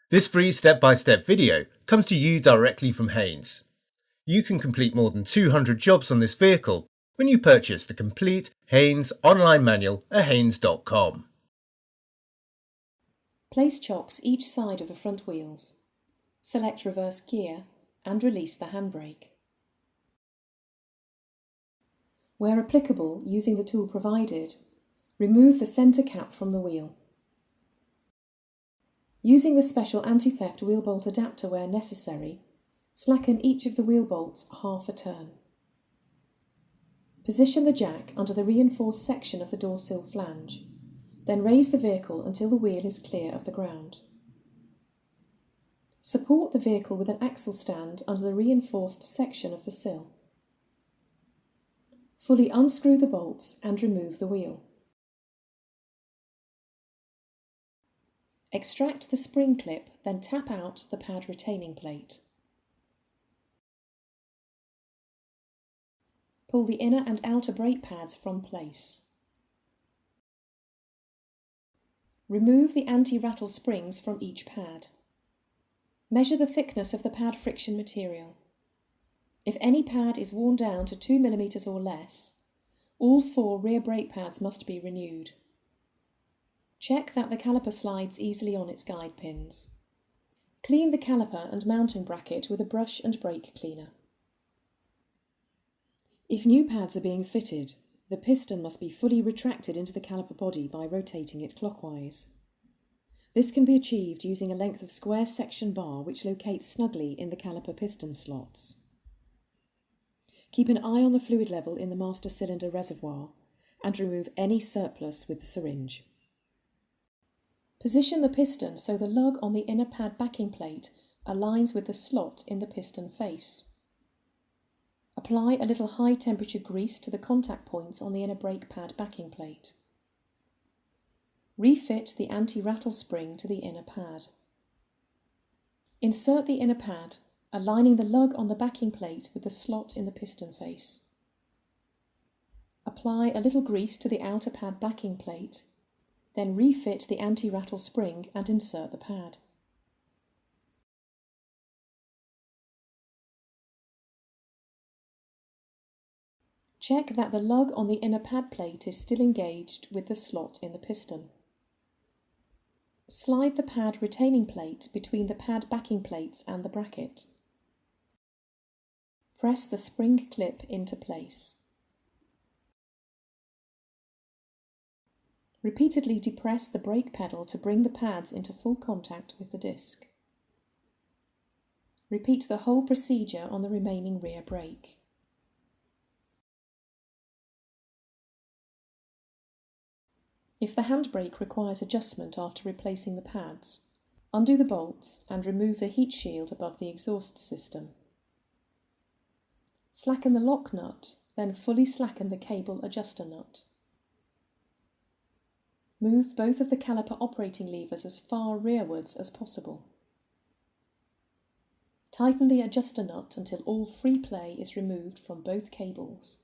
This free step-by-step video comes to you directly from Haynes. You can complete more than 200 jobs on this vehicle when you purchase the complete Haynes online manual at haynes.com. Place chocks each side of the front wheels. Select reverse gear and release the handbrake. Where applicable, using the tool provided, remove the centre cap from the wheel. Using the special anti-theft wheel bolt adapter where necessary, slacken each of the wheel bolts half a turn. Position the jack under the reinforced section of the door sill flange, then raise the vehicle until the wheel is clear of the ground. Support the vehicle with an axle stand under the reinforced section of the sill. Fully unscrew the bolts and remove the wheel. Extract the spring clip, then tap out the pad retaining plate. Pull the inner and outer brake pads from place. Remove the anti-rattle springs from each pad. Measure the thickness of the pad friction material. If any pad is worn down to 2 mm or less, all 4 rear brake pads must be renewed. Check that the caliper slides easily on its guide pins. Clean the caliper and mounting bracket with a brush and brake cleaner. If new pads are being fitted, the piston must be fully retracted into the caliper body by rotating it clockwise. This can be achieved using a length of square section bar which locates snugly in the caliper piston slots. Keep an eye on the fluid level in the master cylinder reservoir and remove any surplus with the syringe. Position the piston so the lug on the inner pad backing plate aligns with the slot in the piston face. Apply a little high-temperature grease to the contact points on the inner brake pad backing plate. Refit the anti-rattle spring to the inner pad. Insert the inner pad, aligning the lug on the backing plate with the slot in the piston face. Apply a little grease to the outer pad backing plate, then refit the anti-rattle spring and insert the pad. Check that the lug on the inner pad plate is still engaged with the slot in the piston. Slide the pad retaining plate between the pad backing plates and the bracket. Press the spring clip into place. Repeatedly depress the brake pedal to bring the pads into full contact with the disc. Repeat the whole procedure on the remaining rear brake. If the handbrake requires adjustment after replacing the pads, undo the bolts and remove the heat shield above the exhaust system. Slacken the lock nut, then fully slacken the cable adjuster nut. Move both of the caliper operating levers as far rearwards as possible. Tighten the adjuster nut until all free play is removed from both cables.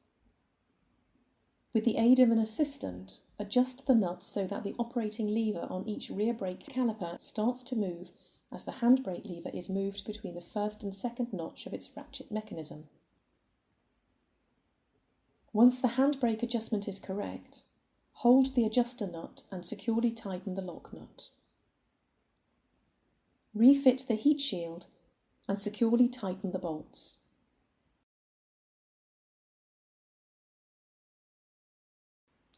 With the aid of an assistant, adjust the nut so that the operating lever on each rear brake caliper starts to move as the handbrake lever is moved between the first and second notch of its ratchet mechanism. Once the handbrake adjustment is correct, hold the adjuster nut and securely tighten the lock nut. Refit the heat shield and securely tighten the bolts.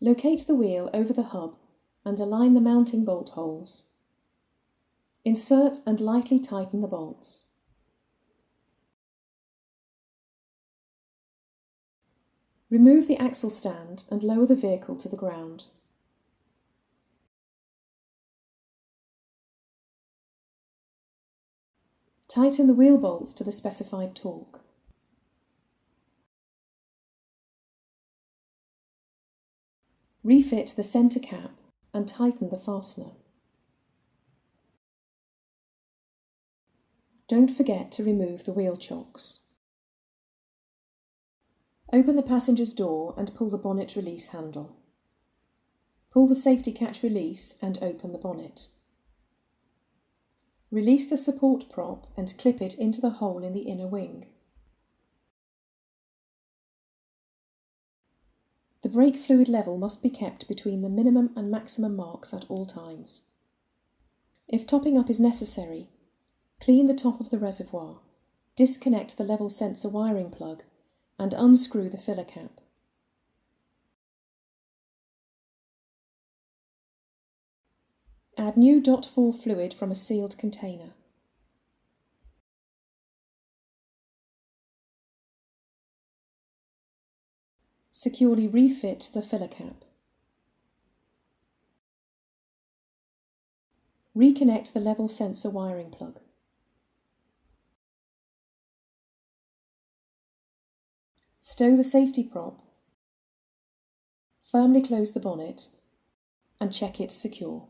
Locate the wheel over the hub and align the mounting bolt holes. Insert and lightly tighten the bolts. Remove the axle stand and lower the vehicle to the ground. Tighten the wheel bolts to the specified torque. Refit the centre cap and tighten the fastener. Don't forget to remove the wheel chocks. Open the passenger's door and pull the bonnet release handle. Pull the safety catch release and open the bonnet. Release the support prop and clip it into the hole in the inner wing. The brake fluid level must be kept between the minimum and maximum marks at all times. If topping up is necessary, clean the top of the reservoir, disconnect the level sensor wiring plug and unscrew the filler cap. Add new DOT4 fluid from a sealed container. Securely refit the filler cap. Reconnect the level sensor wiring plug. Stow the safety prop, firmly close the bonnet and check it's secure.